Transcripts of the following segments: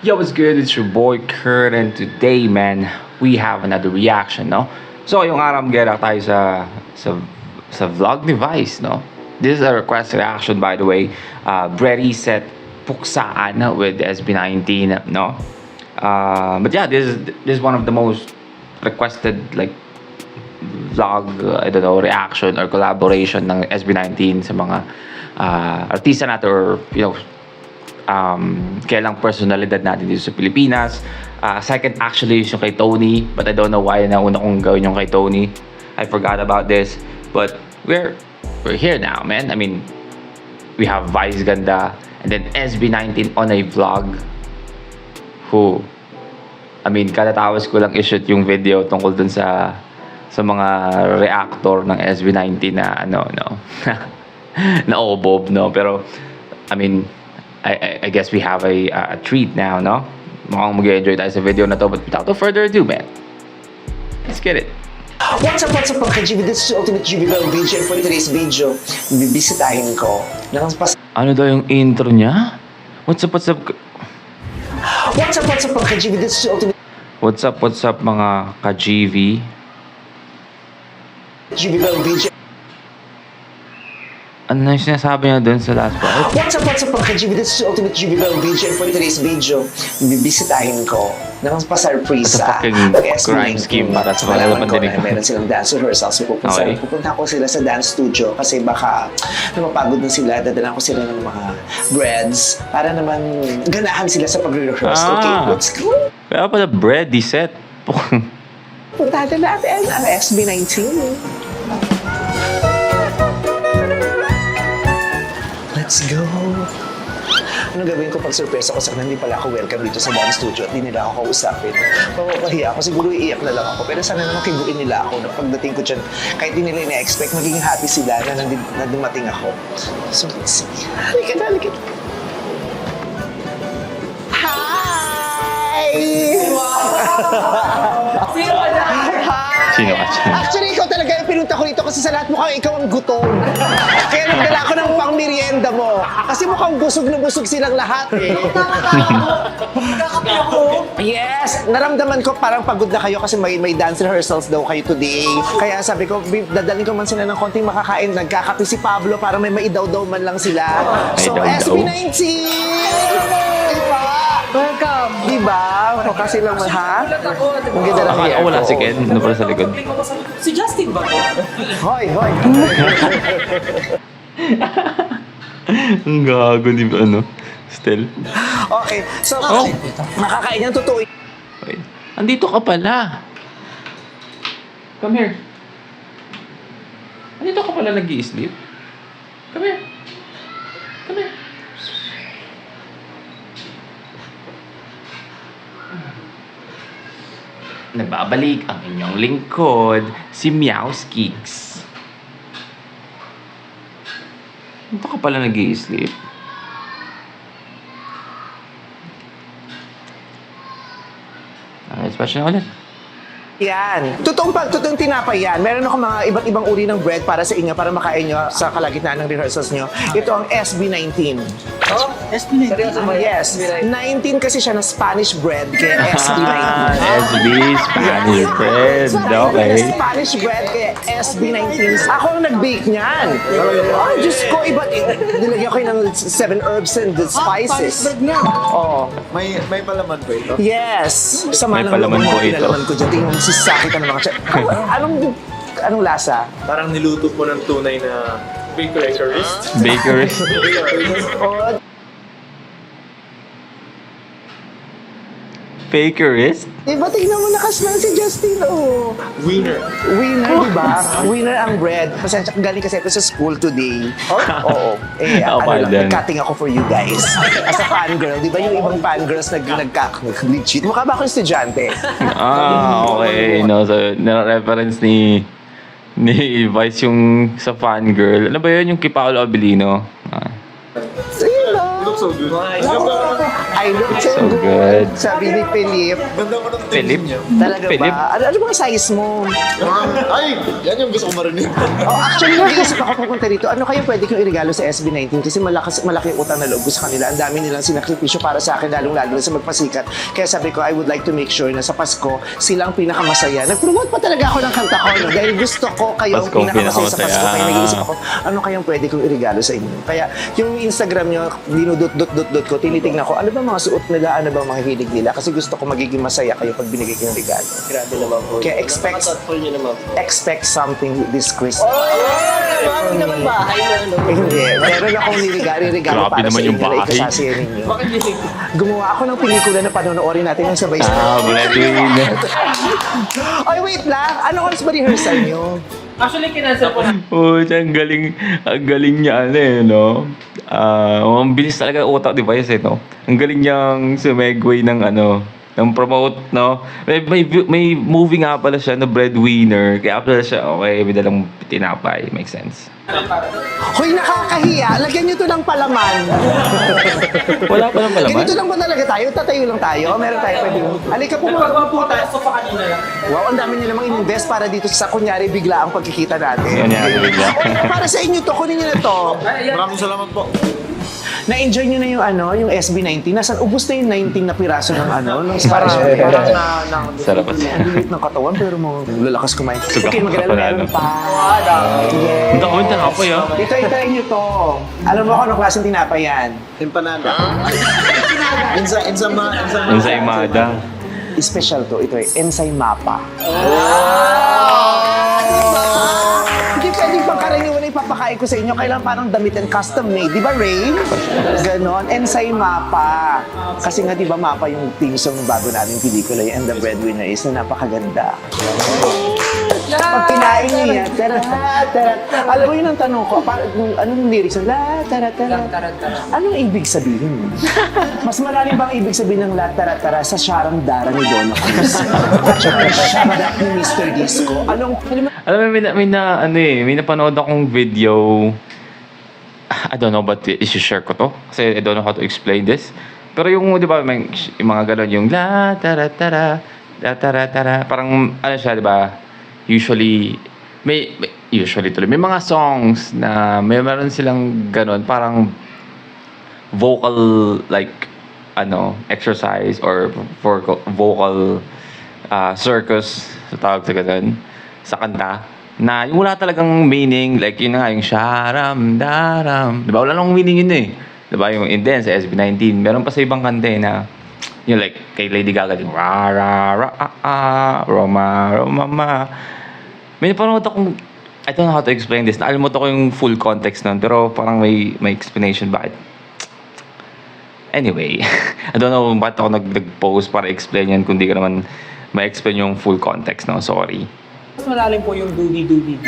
Yo, what's good? It's your boy Kurt, and today, man, we have another reaction, no? So, yung araw magera tayo sa vlog ni Vice, no? This is a request reaction, by the way. Brady said puksaan with SB19, no? But yeah, this is one of the most requested, like, vlog, I don't know, reaction or collaboration ng SB19 sa mga artista natin or, you know, kailang personalidad natin dito sa Pilipinas. Second actually is yung kay Tony, but I don't know why nauna kong gawin yung kay Tony. I forgot about this, but we're here now, man. I mean, we have Vice Ganda and then SB19 on a vlog who, I mean, katatawas ko lang i-shoot yung video tungkol dun sa mga reactor ng SB19 na ano, no? na obob, no? Pero, I mean, I guess we have a treat now, no? Mukhang mag-enjoy tayo sa video na to. But without further ado, man, let's get it. What's up mga GB? This is Ultimate GB Bell video, and for today's video, bibisitahin ko Ano daw yung intro niya? What's up? What's up mga GB? This is Ultimate What's up mga ka-GV? GB Bell video. Ano na yung sinasabi niya dun sa last part? What's up mga GB? This is Ultimate GB Bell video, and for today's video, bibisitahin ko ng It's pa-surprise a fucking crime scheme para sa mga pandinig. Meron silang dance rehearsals. Pupunta ko sila sa dance studio kasi baka napapagod na sila. Dadala ko sila ng mga breads para naman ganahan sila sa pag-rehearse. Okay, let's go! Kaya pala bread, di set. Punta natin ang SB19. Let's go! Ano gagawin ko pag surprise ako sa kanila? Hindi pala ako welcome dito sa dance studio at hindi nila ako kausapin. Papapahiya ako. Siguro iiyak na lang ako. Pero sana naman kiguin nila ako na pagdating ko dyan, kahit hindi nila ina-expect, magiging happy sila na dumating ako. So, let's see. Halika na. Hi! Sino ka? Actually, ikaw talaga yung pinunta ko dito kasi sa lahat mukhang ikaw ang gutom. Kaya nagdala ko ng pang-merienda mo. Kasi mukhang busog na busog silang lahat eh. Yes! Naramdaman ko parang pagod na kayo kasi may dance rehearsals daw kayo today. Kaya sabi ko, dadalhin ko man sila ng konting makakain. Nagkakape si Pablo para may maidaw-daw man lang sila. So, SB19! Diba? Welcome! Diba? O kasi lang man, ha? Ang ganda lang Akala ko wala si Ken. Ano pala sa likod? Si Justin ba to? Hoy! Ang gago, di ba ano? Still. Okay, so, makakain yan totoo. Wait. Andito ka pala. Come here. Andito ka pala nag-i-sleep? Come here. Come here. Nagbabalik ang inyong lingkod, si Meowskicks. Andito ka pala nag-i-sleep? Special na ulit. Yan. Totoong tinapay yan. Meron ako mga iba't ibang uri ng bread para sa inyo, para makain nyo sa kalagitnaan ng rehearsals nyo. Ito ang SB19. Oh, SB19. Yes. 19 kasi siya na Spanish bread, kaya SB19. SB, Spanish bread. Okay. Spanish bread, kaya SB19. Ako ang nag-bake niyan. Oh, Diyos ko, iba't nilagyan ko ng 7 herbs and the spices. bread nga. Oo. May palaman ba ito? Yes. Sama May ng palaman loob po mo, ito. pinalaman ko dyan. Tingnan mo, sisakit ka ng mga chat. Anong lasa? Parang niluto po ng tunay na bakerist. Bakery. Oh, Bakerist? diba, tingnan mo nakaslang si Justin, oh. Winner. Winner, diba? Winner ang bread. Pasensya, galing kasi ako sa school today. Oo. Eh, Oh, ano lang, pardon. nag-cutting ako for you guys. As a fangirl, di ba yung ibang fangirls nag-cheat? Mukha ba akong estudyante? Okay. No, so, nare-reference ni Vice yung sa fangirl. Ano ba yun? Yung kay Paolo Abilino? Sino? look so good. I look so So good. good. Sabi ni Philip. Ganda mo ng Philip? niya. Talaga Philip? ba? Ano bang size mo? Ay, yan yung gusto ko marinig. Oh, actually, nag-iisip ako pupunta dito. Ano kaya pwede kong irigalo sa SB19? Kasi malaki yung utang na loob ko sa kanila. Ang dami nilang sinakripisyo para sa akin, lalong-lalo na sa magpasikat. Kaya sabi ko, I would like to make sure na sa Pasko, silang pinakamasaya. Nag-promote pa talaga ako ng kanta ko, no? Dahil gusto ko kayo ang Paskong pinakamasaya sa Pasko. pinakamasaya. Kaya nag-iisip ako, ano kayang pwede kong irigalo sa inyo? Kaya yung Instagram nyo, dinudot-dot-dot ko, tinitignan ko, ano ba mga suot nila, ano ba mga hilig nila? Kasi gusto ko magiging masaya kayo pag binigay ko yung regalo. Grabe naman po. Kaya expect something this Christmas. Grabe naman bahay na ano. Hindi, meron akong regalo Grabe para naman sa yung inyo na bahay. ikasasiya ninyo. Bakit hindi? Gumawa ako ng pelikula na panonoorin natin yung sabay-sabay. breadwinner. Ay, wait lang! Ano oras ba rehearsal nyo? Actually, kinansel ko na. Oh, ang galing niya ano eh, no? Ang bilis talaga utak device eh, no? Ang galing niyang sumegway ng ano, ng promote, no? May movie nga pala siya na breadwinner. Kaya pala siya, okay, may dalang tinapay. Makes sense. Hoy, nakakahiya! Lagyan nyo to ng palaman. Wala pa lang pala Ganito lang ba talaga tayo? Tatayo lang tayo? Meron tayo pwede. Halika po mga Puta, so pa kanina lang. Wow, ang dami nyo namang in-invest para dito sa kunyari bigla ang pagkikita natin. Kunyari bigla. Oy, para sa inyo to, kunin nyo na to. Maraming salamat po. Na-enjoy nyo na yung ano, yung SB19. Nasaan, ubus na yung 19 na piraso ng ano, ng Parang spice. Sarap at Ang liit ng katawan, pero mo lalakas kumain. Suga Okay, ka maganda panalo. meron pa. Yes. Ang dami tinapay ah. Ito, itry nyo to. Alam mo kung anong klaseng tinapay yan? Empanada. Ang sa imada. Special to. Ito Ensay Mapa. Hindi pwedeng pangkaraniwan na ipapakain ko sa inyo. Kailangan parang damit and custom made. Di ba, Ray? Ganon. Ensay Mapa. Kasi nga, di ba, Mapa yung theme song ng bago nating pelikula, yung And the Breadwinner is na napakaganda. Pag kinain niyo yan, tara, tara. Alam mo yun ang tanong ko, anong lyrics? La, tara, tara. Anong ibig sabihin? Mas malalim bang ibig sabihin ng la, tara, tara sa Sharang Dara ni Donna Cruz? At saka Sharang ni Mr. Disco? Alam Alam mo, may napanood akong video. I don't know, but isi-share ko to. Kasi I don't know how to explain this. Pero yung, di ba, yung mga galon, yung la, tara, tara, la, tara, tara. Parang, ano siya, di ba? Usually tuloy, may mga songs na meron silang ganon, parang vocal, like, exercise or for vocal circus, sa tawag sa ganun, sa kanta, na yung wala talagang meaning, like yun na nga, yung sharam, daram, di ba? Wala namang meaning yun eh. Di ba? Yung Indian sa SB19, meron pa sa ibang kanta eh na, yung like, kay Lady Gaga, yung ra, ra, ra, Roma, Roma, ma. May napanood akong, I don't know how to explain this, naalimutan ko yung full context nun, pero parang may explanation bakit. Anyway, I don't know bakit ako nag-post para explain yan kung di ka naman ma-explain yung full context, no? Sorry. Mas malalim po yung doobie-doobie.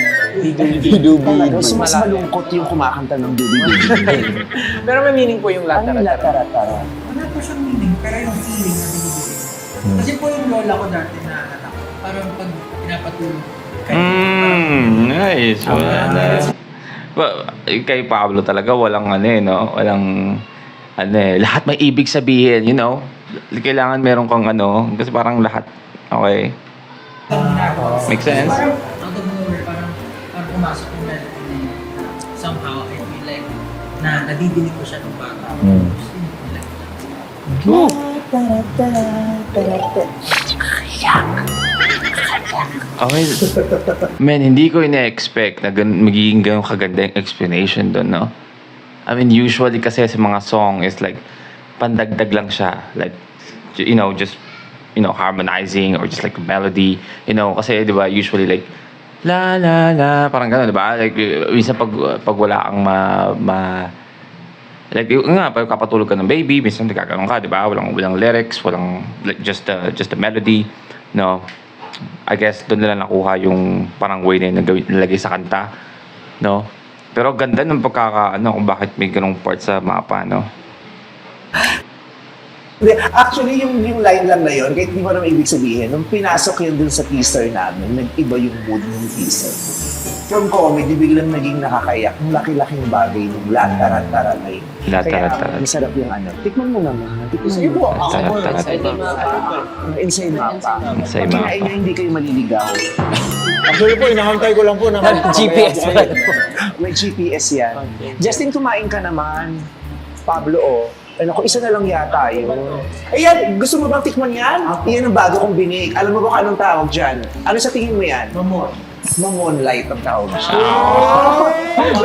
Talaga, so mas malungkot yung kumakanta ng dubi-dubi. Pero may meaning po yung Ano yung la, tara, tara? Wala po siyang meaning, pero yung feeling na binibigay. Kasi po yung lola ko dati na anak, parang pag pinapatulog kayo, Nice. Well, kay Pablo talaga walang lahat may ibig sabihin, you know? Kailangan meron kang kasi parang lahat, okay? Make sense? parang out of nowhere, parang pumasok yung melody na yun. Somehow, I feel like na nadidinig ko siya nung bata. Gusto niyo ko like, Okay. Man, hindi ko ina-expect na magiging ganun kaganda yung explanation doon, no? I mean, usually kasi sa mga song is like, pandagdag lang siya. Like, just, harmonizing or just like a melody. Kasi, di ba, usually like, la, la, la, parang gano'n, di ba? Like, minsan pag wala kang like, nga, pag kapatulog ka ng baby, minsan nagkakaroon ka, di ba? Walang lyrics, walang, like, just a melody, no? I guess doon nila nakuha yung parang way na yun nilagay sa kanta, no? Pero ganda ng kung bakit may ganong part sa mapa, no? Hindi, actually, yung line lang na yun, kahit hindi mo naman ibig sabihin, nung pinasok yun dun sa teaser namin, nag-iba yung mood ng teaser. From comedy, biglang naging nakakayak. Yung laki-laking bagay nung latarat-tarat na yun. Latarat-tarat. Kaya masarap yung ano. Tikman mo naman. Tikman mo. Ibo, ako mo. Latarat-tarat. Inside mapa. Inside Pag mapa. kinain nyo, hindi kayo maliligaw. Actually po, inakantay ko lang po na GPS pa. May GPS yan. Justin, kumain ka naman. Pablo, oh. Ano ko, isa na lang yata yun. Ayan, gusto mo bang tikman yan? Iyan ang bago kong binig. Alam mo ba kung anong tawag dyan? Ano sa tingin mo yan? Mamon. Mamon light ang tawag siya.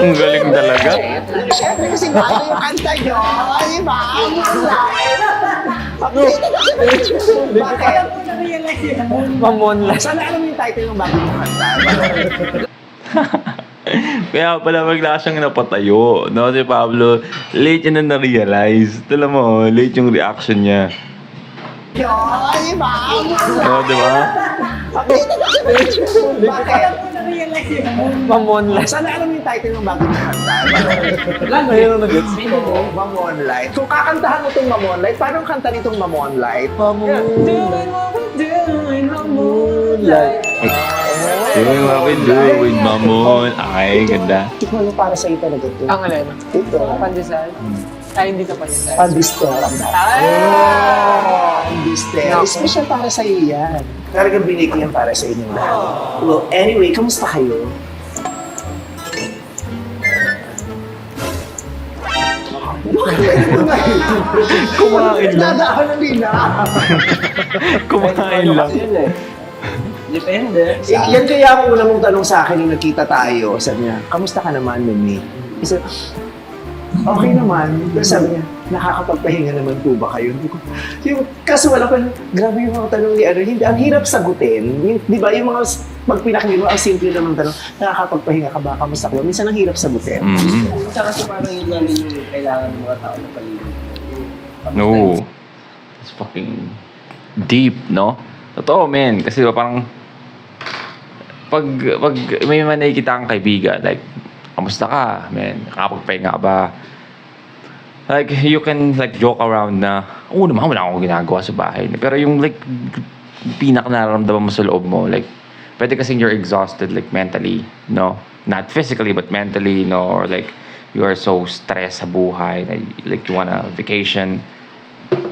Ang galing talaga. Siyempre kasi bago yung kanta nyo. Di ba? Mamon light. Bakit? Mamon lang. Sana alam mo yung title ng bago yung kanta. Kaya pala bigla siyang napatayo, no? Si Pablo, late niya na na-realize. Alam mo, late yung reaction niya. Di ba? Oh, di ba? Bakit? Mamon lang. Sana alam mo yung title ng bago yung kanta. Ngayon ang nag-gets. Mamon light. Kung kakantahan mo itong Mamon light, paano ang kanta nitong Mamon light? Doing what we do with Mamon. Ay, ganda. Tikman mo para sa'yo talaga ito. Ang alin? Ito. Pandesal? Ay, hindi ka pandesal. Pandistel. Pandistel. Special para sa'yo yan. Talagang binigay yan para sa inyong lahat. Well, anyway, kamusta kayo? Kumain lang. Nadaan na nila. Kumain lang. Depende. Yan kaya ang una mong tanong sa akin nung nagkita tayo. Sabi niya, kamusta ka naman, Mimi? Isa, okay naman. Pero sabi niya, nakakapagpahinga naman po ba kayo? Kaso wala pa, grabe yung mga tanong ni ano, hindi, ang hirap sagutin. Yung, di ba, yung mga, pag pinakinggan mo, ang simple naman tanong, nakakapagpahinga ka ba? Kamusta ka ba? Minsan ang hirap sagutin. Mm-hmm. Tsaka kasi parang yun lang din yung kailangan ng mga tao na paligid. No. It's fucking deep, no? Totoo, man. Kasi parang, pag may man nakikita kang kaibigan, like, kamusta ka, man? Nakapagpahinga ka ba? Like, you can, like, joke around na, oo naman, wala akong ginagawa sa bahay. Pero yung, like, nararamdaman mo sa loob mo, like, pwede kasing you're exhausted, like, mentally, no? Not physically, but mentally, no? Or, like, you are so stressed sa buhay, like, you wanna vacation.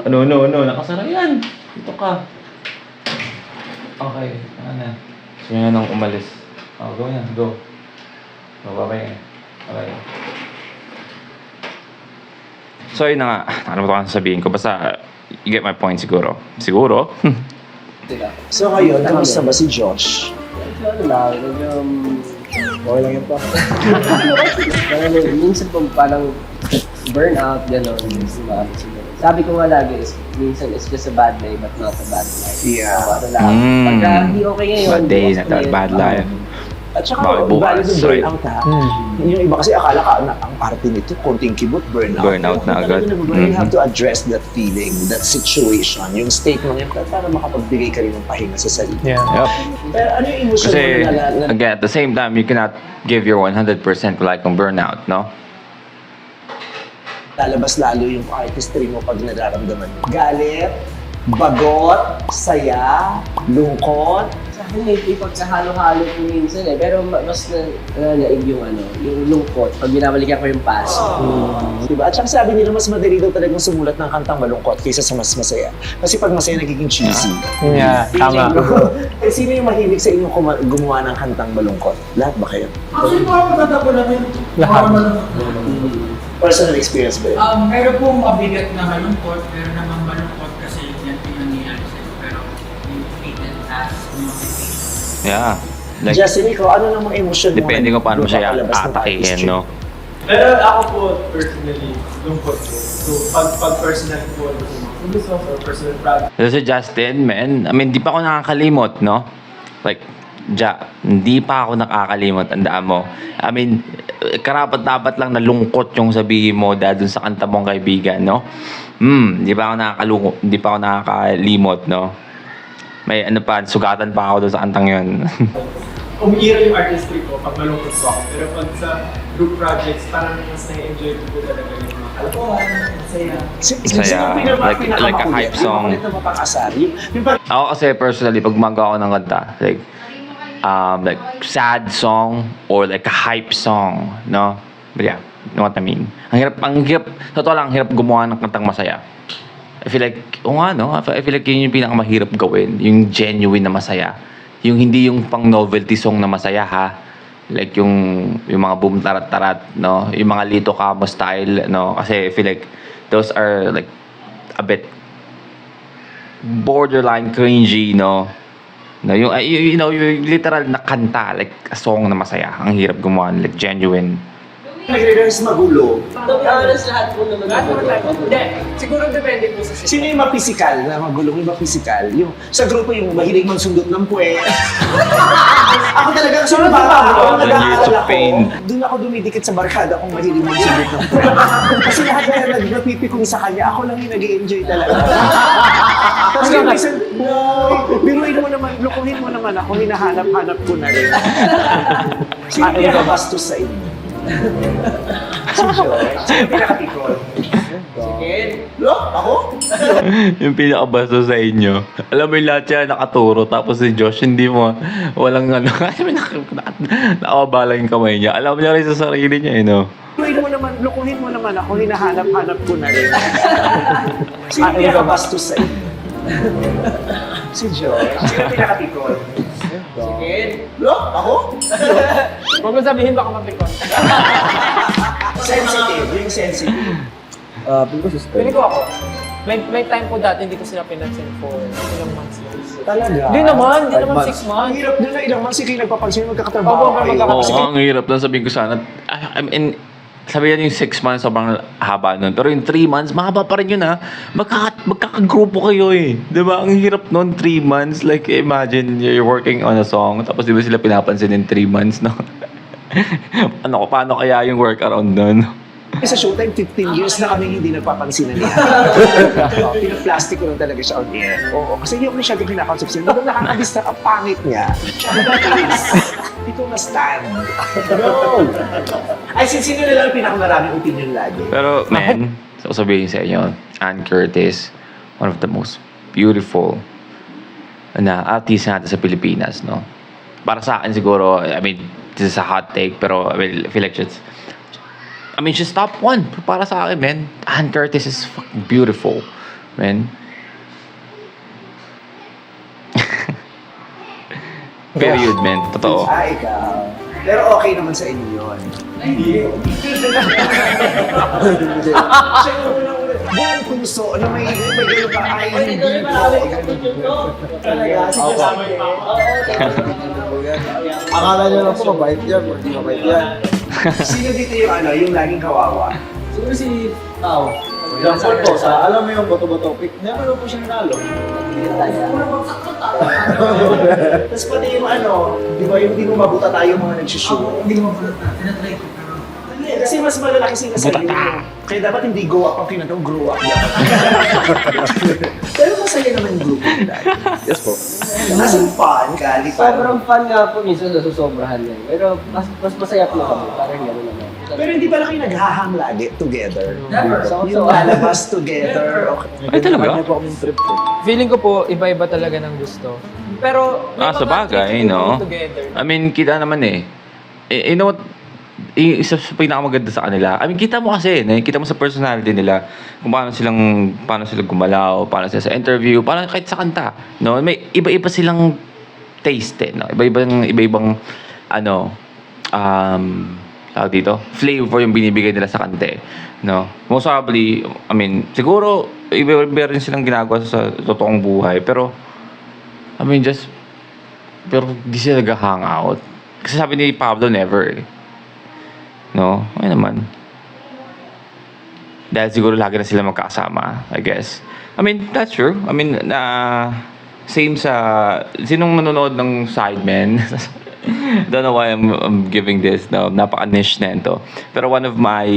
No, nakasara yan. Dito ka. Okay, ano? Gusto nyo nang umalis. Oh, go na, go. Bye-bye. Okay. So, yun na nga. Nakalimutan ko sabihin ko. Basta, you get my point siguro. Siguro? So ngayon, kamusta ba si Josh? Ano lang, okay lang yun pa. Minsan po parang burnout, gano'n. Sabi ko nga lagi, minsan it's just a bad day but not a bad life. Yeah. So, ano lang, pagka hindi okay ngayon, Bad day, bukas not ulit. bad life. At saka, Bakit bukas, valid yung right? burnout ha. Yung iba kasi akala ka na ang parte nito, konting kibot, burnout. Burnout na agad. You have to address that feeling, that situation, yung state mo yun, para makapagbigay ka rin ng pahinga sa sarili. Yeah. Yep. Pero ano yung emotion Kasi, mo na again, at the same time, you cannot give your 100% like kung burnout, no? lalabas lalo yung artistry mo pag nararamdaman mo? Galit, bagot, saya, lungkot. Sa akin may ipagkahalo-halo po minsan eh. Pero mas naig yung yung lungkot. Pag binabalikan ko yung past. Diba? At saka sabi nila mas madali daw talagang sumulat ng kantang malungkot kaysa sa mas masaya. Kasi pag masaya nagiging cheesy. Yeah, tama. Eh, sino yung mahilig sa inyo gumawa ng kantang malungkot? Lahat ba kayo? Actually, mga matatabo namin. Lahat. Personal experience ba yun? Meron pong mabigat na malungkot, pero naman malungkot kasi yan yung nangyayari sa'yo. Pero yung treated as motivation. Yeah. Like, Justin, ikaw, ano namang emosyon mo? depende kung paano mo siya palabas ng atakihin, artistry? no? Pero ako po, personally, lungkot ko. So, pag personal po, gusto ko for personal project. So, si Justin, man, I mean, di pa ako nakakalimot, no? Like, hindi pa ako nakakalimot, tandaan mo. I mean, karapat-dapat lang na lungkot yung sabihin mo dahil dun sa kanta mong kaibigan, no? Di pa ako nakakalimot, no? May sugatan pa ako dun sa kantang yun. Umiira yung artistry ko pag malungkot ko ako. Pero pag sa group projects, parang mas na-enjoy ko po talaga yung mga Masaya. Like a hype song. Ako kasi personally, pag gumagawa ako ng kanta, like sad song or like a hype song, no? But yeah, you know what I mean? Ang hirap, totoo lang, ang hirap gumawa ng kantang masaya. I feel like, no? I feel like yun yung pinakamahirap gawin. Yung genuine na masaya. Yung hindi yung pang novelty song na masaya, ha? Like yung mga boom tarat-tarat, no? Yung mga Lito Camo style, no? Kasi I feel like those are like a bit borderline cringy, no? No, yung yung literal na kanta, like a song na masaya. Ang hirap gumawa, like genuine. Nagre-rehearse magulo. To be honest, lahat po naman. Hindi, siguro depende po sa Sino yung ma-physical na magulong, yung ma-physical? Yung sa grupo yung mahilig magsundot ng puwet. Ako talaga, sino ba ako? The years of pain. Doon ako dumidikit sa barkada kung mahilig magsundot ng puwet. Kasi lahat na nagpipikong sa kanya, ako lang yung nag-i-enjoy talaga. Tapos yung minsan, biruin mo naman, lukuhin mo naman ako, hinahanap-hanap ko na rin. Sino yung pinakabastos sa inyo? Si Joy. Sino yung pinaka-tikol? Lo? Ako? Yung pinakabasta sa inyo. Alam mo yung lahat yan nakaturo. Tapos si Josh, hindi mo, walang ano. Nakabala yung kamay niya. Alam niya rin sa sarili niya, Lukuhin mo naman ako, hinahanap-hanap ko na rin. Sino yung pinakabastos sa inyo? Si Joy. Sino yung pinaka-tikol? Lo? Ako? Huwag mo sabihin baka mapikon. Sensitive. Yung sensitive. Pili ko ako. May time po dati hindi ko sila pinansin for ilang months lang. Talaga? Hindi naman 6 Ang months. hirap din na ilang months kayo nagpapansin Opo, magkakatrabaho kayo. magkakatrabaho. Oo, ang hirap lang sabihin ko sana. I mean, sabi yan yung 6 months, sobrang haba nun. Pero yung 3 months, mahaba pa rin yun, ha? Magkakagrupo kayo, eh. Diba? Ang hirap nun, 3 months. Like, imagine, you're working on a song, tapos di ba sila pinapansin in 3 months, no? Paano kaya yung workaround nun? Sa Showtime, 15 years na kami hindi nagpapansin na niya. Pinaplastic ko lang talaga siya on air. Oo, kasi hindi ako masyadong kinakausap siya. Hindi ko nakakabista ang pangit niya. Hindi ko na-stand. No! Ay, sino na lang yung pinakamaraming opinion lagi? Pero, man, sasabihin sa inyo, Ann Curtis, one of the most beautiful na artist natin sa Pilipinas, no? Para sa akin siguro, I mean, this is a hot take, pero I feel like she's top 1 para sa akin, man. Ann Curtis is fucking beautiful, man. Period, man. Totoo. Ikaw. Pero okay naman sa inyo yun. Hindi. Siya yung unang-una. Buong puso na may gano'n ka ay hindi ko. Talaga, sige sa amin. Akala nyo lang po mabait yan, hindi mabait yan. Sino dito yung laging kawawa? Siguro si Tao. Yung po, alam mo yung bato-bato pick, never po siya nanalo. Tapos pati yung di ba yung hindi mo mabuta tayo mga nagsushoot? Hindi mo mabuta. Tinatry ko pero Kasi mas malalaki sila sa inyo. Kaya dapat hindi go up ang kinagaw, grow up. Pero masaya naman yung group nila. Yes po. As in fun, kali Sobrang fun nga po, minsan nasusobrahan yan. Pero mas masaya po kami, parang gano'n naman. Pero hindi pala kayo naghahang lagi together. Never. Yung lalabas together. Okay. Ay, talaga? Kanya po kaming trip po. Feeling ko po, iba-iba talaga ng gusto. Pero, may Sa mga bagay, trips no? po together. I mean, kita naman eh. You know what? Isa sa pinakamaganda sa kanila. I mean, kita mo kasi, kita mo sa personality nila kung paano sila gumalaw, paano sila sa interview, paano kahit sa kanta. No? May iba-iba silang taste, no? Iba-ibang tawag dito, flavor yung binibigay nila sa kante, no? Most probably, I mean, siguro iba rin silang ginagawa sa totoong buhay, pero I mean, pero di sila nag-hangout. Kasi sabi ni Pablo, never eh. No? Ay naman. Dahil siguro lagi na sila magkasama, I guess. I mean, that's true. I mean, same sa, sinong nanonood ng Sidemen? Don't know why I'm giving this. No, napaka-niche na ito. Pero one of my,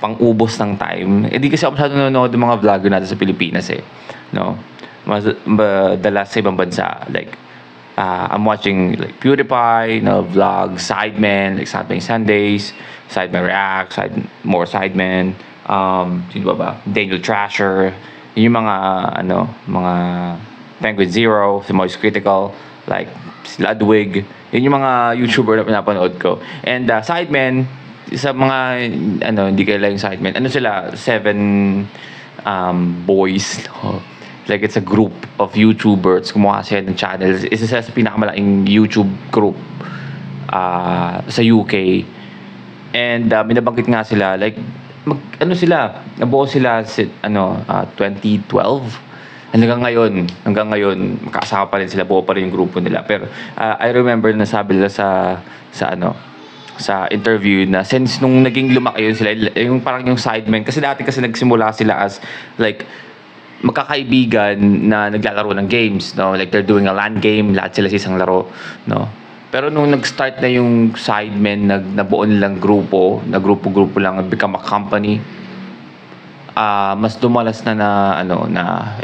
pang-ubos ng time. Hindi kasi ako masyado nanonood ng mga vlogger natin sa Pilipinas eh. No? Madalas sa ibang bansa. I'm watching like PewDiePie, vlogs, Sidemen, like Sidemen Sundays, Sidemen React, more Sidemen, sino ba? Daniel Trasher, yun yung mga, mga Penguin Zero, si Moist Critical, like si Ludwig, yun yung mga YouTuber na pinapanood ko. And Sidemen, sa mga, hindi kaila yung Sidemen, sila, 7 boys, no? Like, it's a group of YouTubers. Kumuha sila ng channels. Isa sa pinakamalaking YouTube group sa UK. And binabanggit nga sila, like, nabuo sila 2012. Hanggang ngayon, magkasama pa rin sila, buo pa rin yung grupo nila. Pero I remember na sabi nila sa interview na since nung naging lumaki yun sila, yung parang yung Sidemen, kasi dati nagsimula sila as like magkakaibigan na naglalaro ng games, no? Like they're doing a LAN game, lahat sila sa isang laro, no? Pero nung nag-start na yung Sidemen, nabuo nilang grupo, na grupo-grupo lang, become a company, mas dumalas na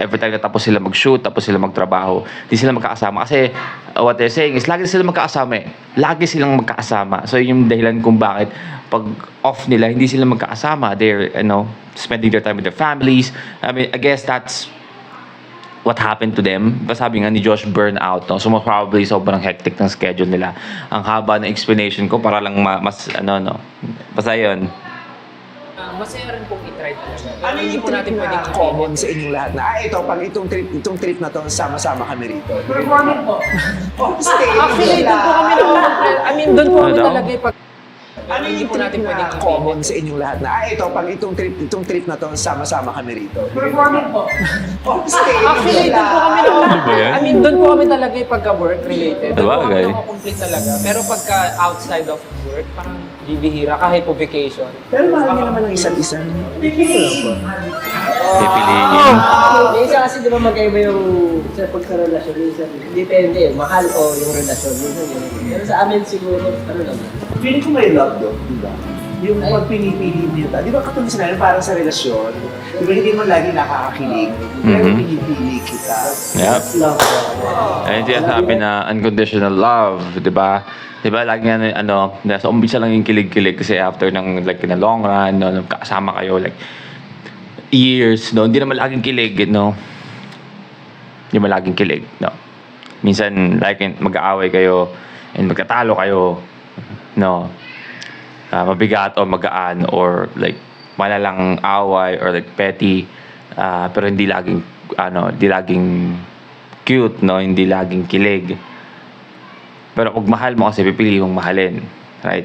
every time na tapos sila mag-shoot, tapos sila magtrabaho, di sila magkakasama. Kasi what they're saying is, lagi sila magkakasama eh. Lagi silang magkakasama. So yung dahilan kung bakit pag off nila, hindi sila magkakasama. They're, spending their time with their families. I mean, I guess that's what happened to them. Sabi nga ni Josh, burnout, no? So most probably sobrang hectic ng schedule nila. Ang haba ng explanation ko para lang basta yun. Masaya rin pong i-try talaga. Ano Hindi yung po natin trip pwedeng na common sa inyong lahat na, ito, pag itong trip na to, sama-sama kami rito. Performing po. Stay Actually, doon po kami doon po kami talaga pag Ano hindi yung po natin trip pwedeng na common sa inyong lahat na, ito, pag itong trip na to, sama-sama kami rito. Performing po. Stay Actually, doon po kami doon po kami talaga pagka-work related. Doon po Sabagay. kami complete talaga. Pero pagka outside of work, parang bibihira kahit po vacation. Pero mahal niyo naman ang isa't isa. Pipiliin. Minsan kasi di ba magkaiba yung sa pagkarelasyon, minsan depende mahal o yung relasyon, minsan yun. Pero sa amin siguro, naman. Feeling ko may love doon, di ba? Yung pag pinipili niyo di ba katulad sinabi, parang sa relasyon, di ba hindi mo lagi nakakakilig, pero pinipili kita. Yep. Love. Ayun yung sabi na unconditional love, di ba? Di ba, lagi nga, nasa umpisa lang yung kilig-kilig kasi after ng, like, in the long run, kasama kayo, like, years, no? Hindi naman laging kilig, no? Hindi naman laging kilig, no? Minsan, like, mag-aaway kayo, and magtatalo kayo, no? Mabigat o magaan, or, like, malalang away, or, like, petty, pero hindi laging, hindi laging cute, no? Hindi laging kilig. Pero pag mahal mo kasi, pipili mong mahalin. Right?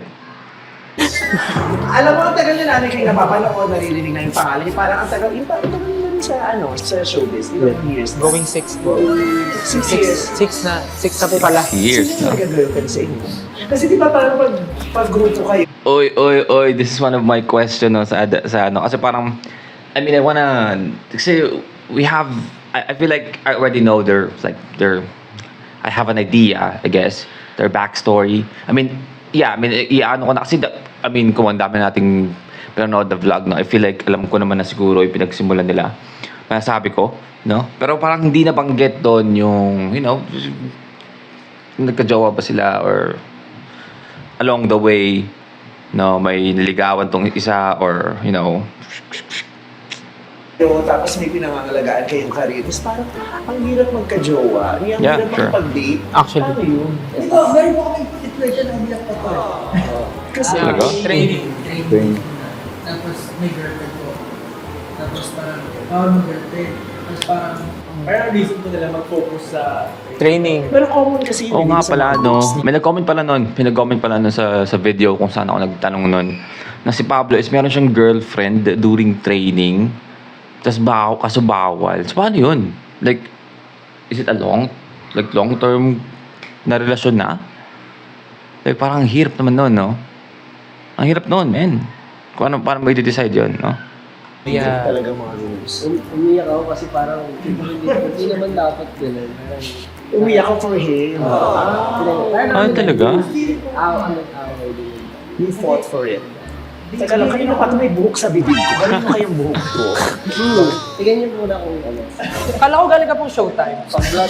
Alam mo, ang tagal na namin kayo napapanood, naririnig na yung pangalan niyo. Parang ang tagal, yung parang tagal na rin sa showbiz. Ilang years na? Going 6 po. 6 years. 6 na po pala. Years, Sino no? nag-girl ka sa inyo? Kasi di ba parang pag grupo kayo, Oy, this is one of my question, no, sa kasi parang, I mean, kasi we have, I feel like I already know I have an idea, I guess, their backstory. I mean, yeah, iano ko na kasi, kung ang dami nating pinanood na vlog, no, I feel like alam ko naman na siguro yung pinagsimulan nila. Masasabi ko, no? Pero parang hindi nabanggit doon yung, nagka-jowa ba sila or along the way, no, may niligawan tong isa or, tapos may pinangangalagaan kayong career. Tapos parang, ang hirap magka-jowa. Ang Yeah, hirap sure. magpag-date. Actually. Paano yun? Ito, meron po kaming situation na hindi ako pa. Kasi, Talaga? Training. Tapos may girlfriend ko. Tapos parang, mag-girlfriend. Tapos parang reason ko nila mag-focus sa Training. pero common kasi yun. Oo nga sa pala, mga no. groups. May nag-comment pala nun sa video kung saan ako nagtanong nun. Na si Pablo is meron siyang girlfriend during training. Tapos kaso bawal. So paano yun? Like, is it a long-term na relasyon na? Like, parang ang hirap naman nun, no? Ang hirap nun, man. Paano mo i-decide yun, no? Yeah. Talaga mga rules. Umiyak ako kasi parang hindi naman dapat gano'n. Umiyak ako for him. Talaga? Away din. You fought for it. Teka lang, kanina pa ito may buhok sa bibig ko. Kanina kayong buhok ko. Tignan niyo muna kung ano. Kala ko galing ka pong showtime. Pag-vlog.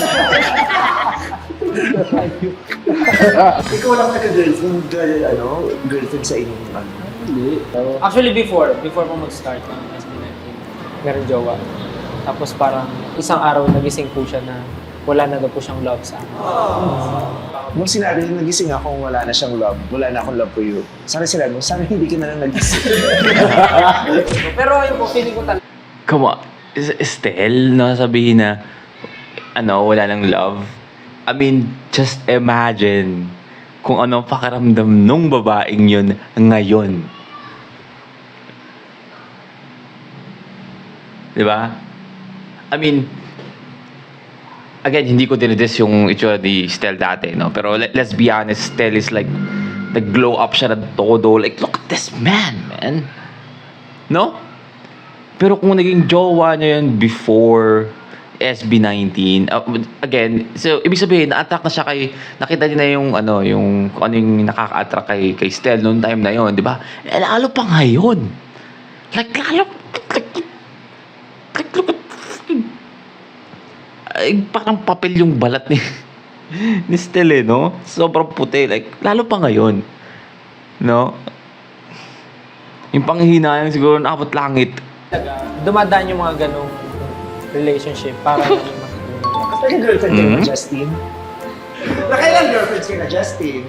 Ikaw lang nagka-girlfriend, girlfriend sa inyong ano? Hindi. Actually, before po mag-start ng SB19, meron jowa. Tapos parang isang araw nagising po siya na wala na daw po siyang love sa akin. Nung sinabi niya nagising ako, wala na siyang love, wala na akong love for you. Sana sinabi mo, sana hindi ka na lang nagising. Pero ayun po, feeling ko talaga. Come on. Still, no, sabihin na, wala nang love. I mean, just imagine kung ano ang pakiramdam nung babaeng yun ngayon. Diba? I mean, again, hindi ko dinidis yung itsura ni Stel dati, no? Pero let's be honest, Stel is like, nag-glow up siya na todo. Like, look at this man. No? Pero kung naging jowa niya yun before SB19, again, so ibig sabihin, na-attract na siya nakita niya na yung kung ano yung nakaka-attract kay Stel noong time na yun, di ba? Eh, lalo pa ngayon. Like, look at parang papel yung balat ni Stel, no? Sobrang puti. Like, lalo pa ngayon. No? Yung panghihinayang siguro nakapot langit. Dumadaan yung mga ganong relationship para maging Nagka-girlfriend ka na, Justin? Nakailang girlfriends ka na, Justin?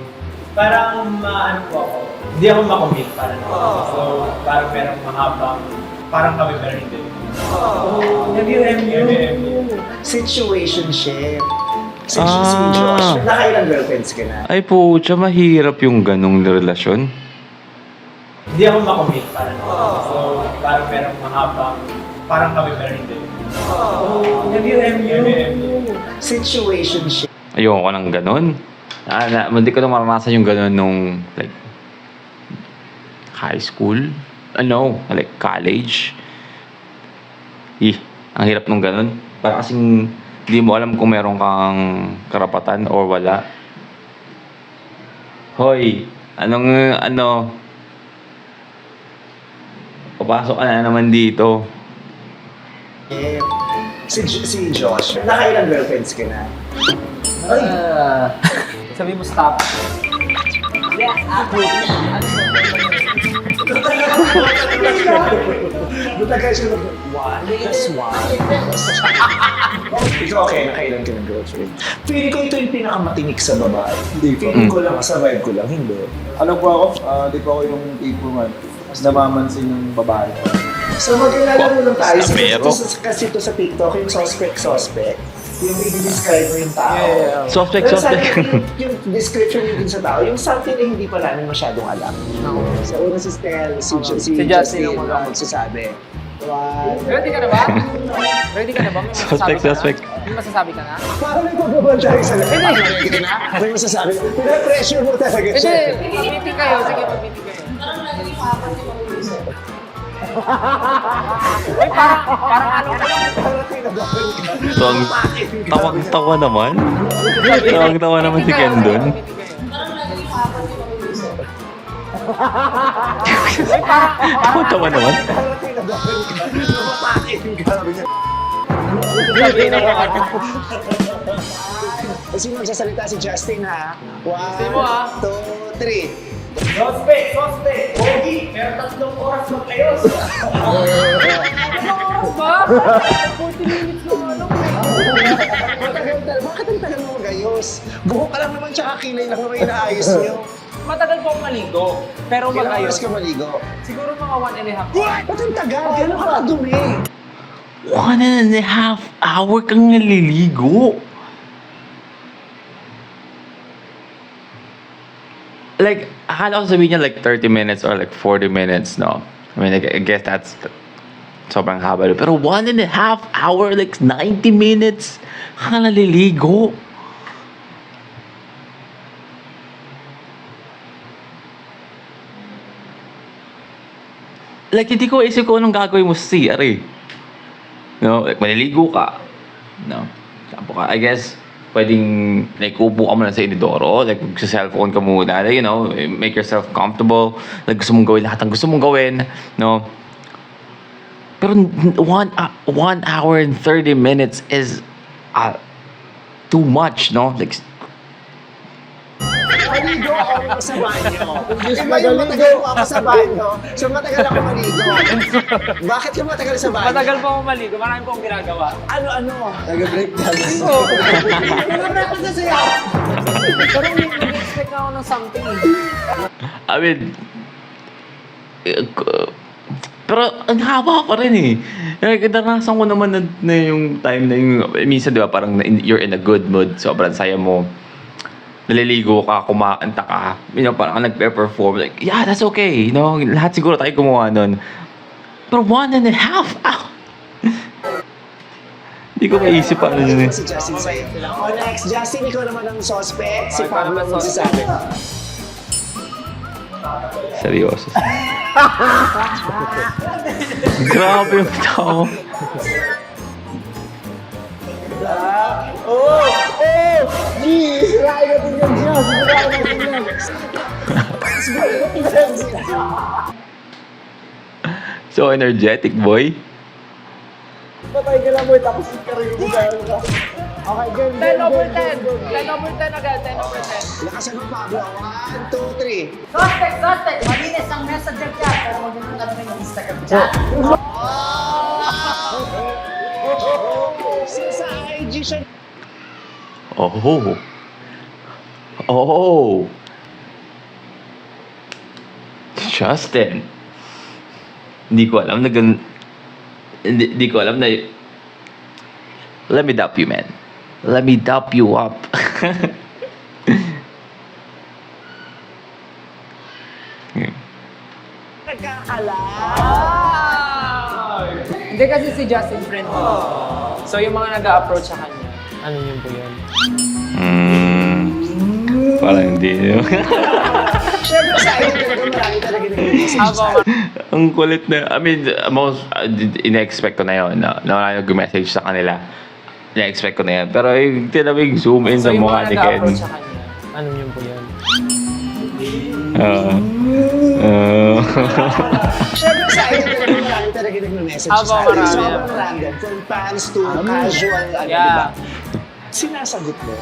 Parang ano po ako, hindi ako makomit parang So, parang merong mahabang, parang kami pero hindi. MU. Situationship. Si Josh. Nakailang girlfriends ka na? Ay po, mahirap yung ganong relasyon. Hindi ako makomit parang So, parang merong mahabang, parang kami pero hindi. MU. Situationship. Ayoko ng ganon. Hindi ko na maranasan yung ganon nung like high school. Like college. Ang hirap nung ganon. Parang kasing hindi mo alam kung meron kang karapatan or wala. Hoy, papasok ka na naman dito. Si Josh. Nakailang girlfriends ka na? sabi mo stop. Butagal siya one. Just one. Ikaw, okay, nakailan ka ng girlfriend? Feeling ko ito yung pinakamatinik sa babae. Feeling ko lang, sa vibe ko lang, hindi. Ano po ako? Di po ako yung tipo man. Mas namamansin ng babae. So magkailangan mo lang tayo. Pero- Kasi ito sa TikTok, yung suspect. Yung i-describe mo yung tao. Yeah. Suspect. Pero sabi ko, yung description mo din sa tao, yung something na hindi pa namin masyadong alam. Sa una si Stel, si Si Justin Justin ang ang magsasabi. One. Ready ka na ba? Ready ka na ba? May masasabi Suspect. ka na? May masasabi ka na? Parang may pagbabantayan sa lahat. Ready ka na? May masasabi. Pina-pressure mo talaga Hindi, siya. mag-meeting kayo. Sige, mag-meeting kayo. Uy, parang ano ka lang. Parang kinabahan ka. So, ang tawang-tawa naman. Tawang-tawa naman si Ken dun. Tawang-tawa naman. Parang kinabahan ka. Napapakit yung gawin niya. Kasi magsasalita si Justin, ha? Say mo, ha? 1, 2, 3. Suspect! Pogi! Meron 3 oras lang kayo. Ba? 40 minutes lang ano. Bakit ang tagal mo magayos? Buhok ka lang naman tsaka kilay lang naman inaayos niyo. Matagal po akong maligo. Pero Ilang mag-ayos. oras ka maligo? Siguro mga 1.5 hours. Ba't ang tagal? Gano'n ka kadumi? 1.5 hour kang naliligo. Like, akala ko sabihin niya like 30 minutes or like 40 minutes, no? I mean, I guess that's sobrang haba. Pero 1.5 hour, like 90 minutes, ka naliligo. Like, hindi ko isip ko anong gagawin mo sa CR eh. No? Like, maliligo ka. No? Sampo ka. I guess, pwedeng, like, upo ka muna sa inidoro. Like, sa cellphone ka muna. Like, make yourself comfortable. Like, gusto mong gawin lahat ng gusto mong gawin. No? Pero 1 hour and 30 minutes is too much, no? Like, Maligo ako sa banyo. Iba yung matagal po ako sa banyo. So matagal ako maligo. Bakit ka matagal sa banyo? Matagal po ako maligo, marami po akong ginagawa. Ano? Nag-breakdance. Nag-breakfast na siya. Pero nag-expect ako ng something eh. I mean, pero ang haba pa rin eh. Like, naranasan ko naman na yung time na yung, minsan di ba parang you're in a good mood, sobrang saya mo. Naliligo ka, kumakanta ka, parang nagpe-perform. Like, yeah, that's okay. Lahat siguro tayo gumawa nun. Pero 1.5 hours. Hindi ko maisip paano yun eh. Si Justin sa'yo. O next, Justin, ikaw naman ang suspect. Si Pablo ang magsasabi. Seryoso. Grabe yung tao. So energetic, boy. Patay ka lang boy, tapos ka rin yung ka. Okay, game. 10 over 10. 10 over 10 agad, 10 over 10. Lakasan mo, Pablo. 1, 2, 3. Suspect! Malinis ang messenger chat, pero huwag nyo tanongin yung Instagram chat. Sa IG siya. Oh. Oh. Justin. Hindi ko alam na hindi ko alam na let me dap you, man. Let me dap you up. Hindi kasi si Justin friend ko. So yung mga nag-a-approach sa kanya, ano yun po yun? Parang hindi. Siyempre sa IG talaga marami talaga nag-message. Habang Ang kulit na, I mean, most, ina-expect ko na yun, na wala yung message sa kanila. Ina-expect ko na yan. Pero yung tinabing zoom in so sa yung mukha mga ni Ken. nag-a-approach sa kanya, ano yun po yun? Siyempre sa IG talaga marami talaga nag-message. Habang marami. Sobrang random. From fans to casual, ano, Yeah. diba? Sinasagot mo?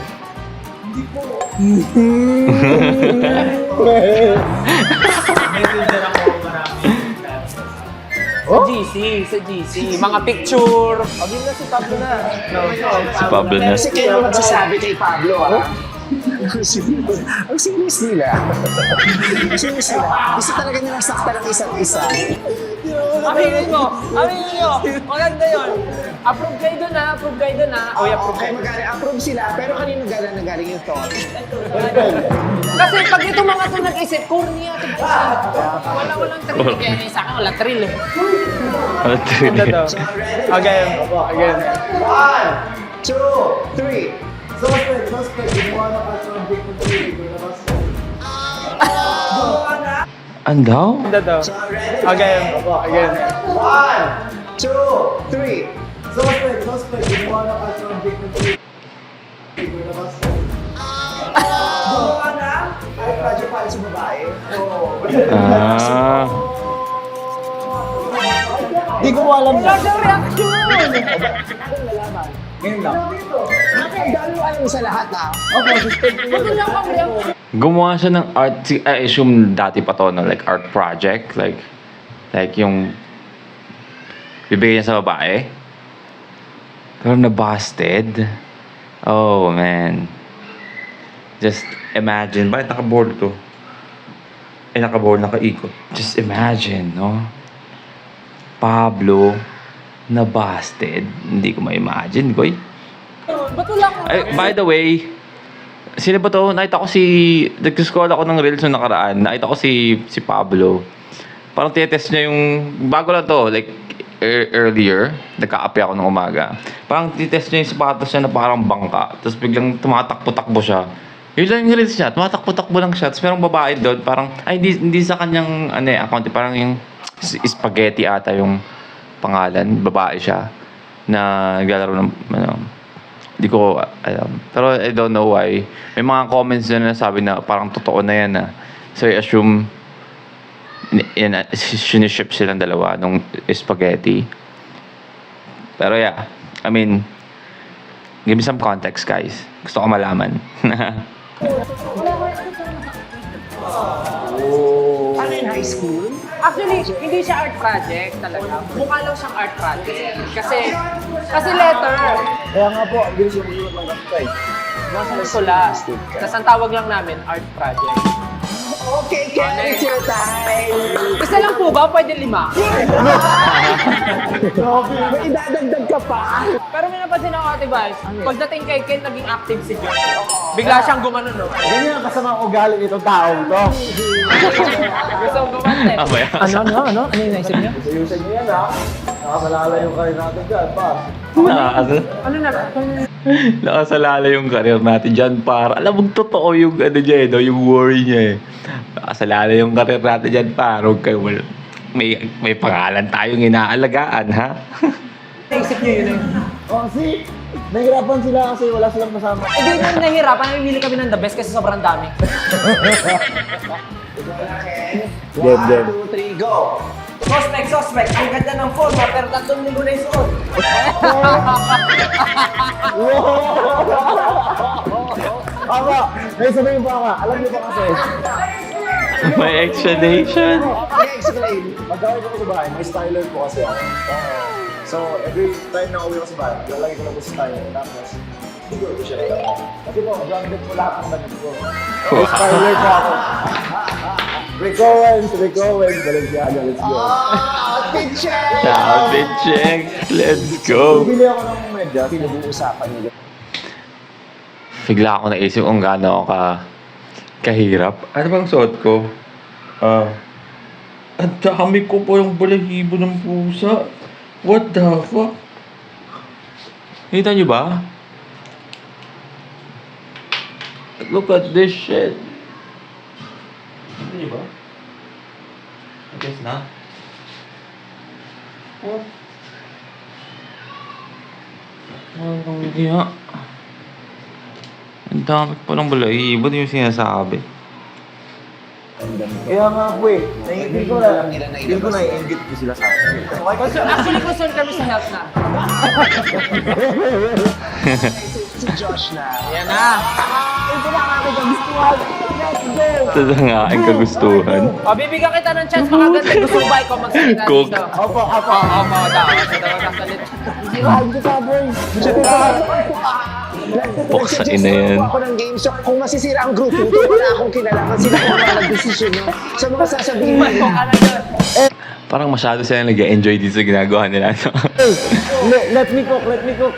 Messenger ako marami. Sa GC. Mga picture. Sabi na si Pablo na. No. Si Pablo na. Pero si Ken ang magsasabi kay Pablo, Ang serious nila. Ang serious nila. Gusto talaga nilang sakta ng isa't isa. Aminin mo. Maganda yun. Approve kayo dun ha. Approve Okay, kayo. approve sila, pero kanino nagaling yung thought? Kasi pag ito mga ito nag-isip, corny ito. Walang thrill. Kaya sa akin, wala thrill eh. Ganda daw. Again. 1, 2, 3. Suspect, gumawa na ka sa big country. Ano daw? Ganda daw. Again. 1, 2, 3. Suspect, gumawa na ka sa big country. Ay, project para sa babae. Di ko alam na. Wala siyang reaction. Ngayon lang. Dahil mo alam sa lahat, Wala kang reaction. Gumawa siya ng art, I assume dati pa to, no? Like art project, like yung bibigyan niya sa babae. Pero na-busted. Oh, man. Just imagine, bakit naka-board to? Naka-board, naka-ikot. Just imagine, no? Pablo, na-busted. Hindi ko ma-imagine, boy. Ba't wala kang Ay, by the way, sino ba to? Nakita ko nag-scroll ako ng reels nung nakaraan. Nakita ko si Pablo. Parang test niya yung, bago lang to, like, earlier, nagka-api ako ng umaga. Parang test niya yung sapatos niya na parang bangka. Tapos biglang tumatakbo-takbo siya. Yun lang yung reels niya, tumatakbo-takbo lang siya. Tapos merong babae doon, parang, ay, hindi sa kanyang, account, parang yung spaghetti ata yung pangalan, babae siya, na naglalaro ng, hindi ko alam. Pero I don't know why. May mga comments na sabi na parang totoo na yan. So I assume siniship silang dalawa nung spaghetti. Pero yeah, I mean, give me some context, guys. Gusto ko malaman. Ano in high school? Actually, hindi siya art project talaga. Mukha lang siyang art project. Kasi letter. Kaya nga po, ang bilis yung magsulat ng kanta eh. Sula. Tapos ang tawag lang namin, art project. Okay, Ken, it's your time. Isa lang po ba? Pwede 5? May idadagdag ka pa. Pero may napansin ako, Ate Vice, pagdating kay Ken, naging active si John. Bigla siyang gumano, no? Ganyan ang kasamang ugali nitong taong to. Gusto mong gumante. Mamaya. Ano yung naisip niya? Ayusin niyo yan ha. Nakasalala yung kayo natin dyan, pa. Ano na? Nakasalala yung career natin dyan, par. Alam mo, totoo yung ano dyan, no? Yung worry niya eh. Nakasalala yung career natin dyan, par. Huwag kayo, may pangalan tayong inaalagaan, ha? Naisip niyo yun eh. Oh, see? Nahirapan sila kasi wala silang kasama. Hindi na nahihirapan, namimili kami ng the best kasi sobrang dami. Game, game. 1, 2, 3, go. Suspect. Ang ganda ng forma, pero 3 linggo na yung suot. Ama, may sabihin pa ka. Alam niyo ba kasi? May explanation. Explain. Pagkawin ko sa bahay, may styler po kasi ako. So, every time na uwi ko sa bahay, lalagay ko lang po sa styler. Tapos, siguro ko siya rin. Kasi po, branded po lahat ng damit ko. May styler po ako. Rick Owens, Balenciaga, let's go. Outfit check! Outfit check. Let's go. Bili ako ng medyas. Pinag-uusapan nila. Bigla ako naisip kung gaano ako kahirap. Ano bang suot ko? Ang dami ko po yung balahibo ng pusa. What the fuck? Kita niyo ba? Look at this shit. Kita niyo ba? I guess not. What? Ang hiya. Ang dami ko palang balahibo. Ano yung sinasabi? Kaya nga po eh. Hindi ko na-ingit ko sila sa akin. Actually, concerned kami sa health na. Si Josh na. Yan na. Ito na nga aking kagustuhan. O, bibigyan kita ng chance makaganda. Gusto mo ba ikaw magsalita Cook. dito? Opo. Opo, daw. Kasalit. Buksa ina yan. Ako ng game, so kung masisira ang grupo ito, wala akong kilala kasi sila ko na nag-desisyon no? Sa mga sasabihin nila. Parang masyado sila nag-enjoy dito sa ginagawa nila. No? Let me cook. Let me go.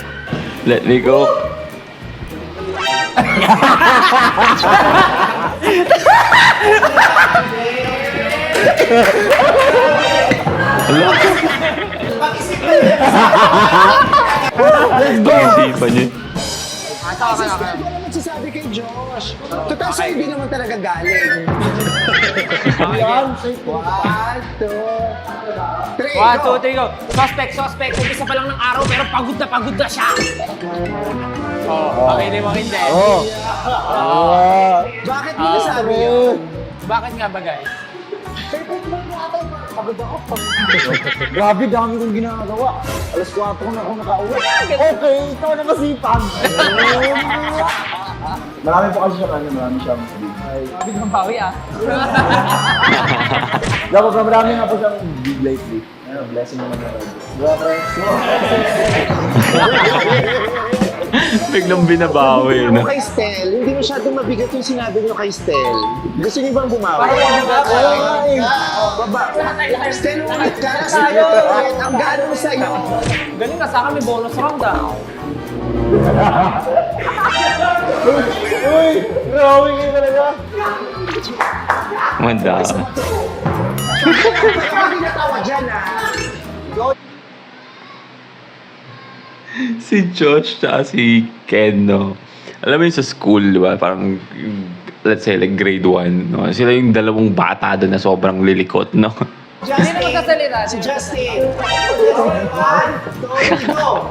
Let's go! Isipan niyo. Assistant ko naman sasabi kay Josh. Total sa hindi naman talaga galing. 1, 2, 3, 1, 2, 3, go. Suspect. Umpisa pa lang ng araw pero pagod na siya. Okay, di mo hindi. Bakit mo nasabi yun? Bakit nga ba, guys? Grabe, dami kong ginagawa. Alas 4 na ako nakauwi. Okay, ikaw na masipag. Marami po kasi siya kanya, marami siyang Biglang bawi ah. Dapat marami nga po siyang big lately. Blessing naman na rin. Grabe. Biglang binabawi, no? Kay Stel, hindi masyadong mabigat yung sinabi niyo kay Stel. Gusto niyo bang bumawi? Baba. Stel, ulit ka. Sige, ulit. Ang gano'n mo sa'yo. Galing ka sa akin, may bonus round ah. Uy! Grabe kayo talaga. Manda. Hindi natawa dyan, ah. Si Josh at si Ken, no? Alam mo yung sa school, di ba? Parang, let's say, like grade 1, no? Sila yung dalawang bata doon na sobrang lilikot, no? Hindi na magkasalita. Si Justin. 1, 2, go.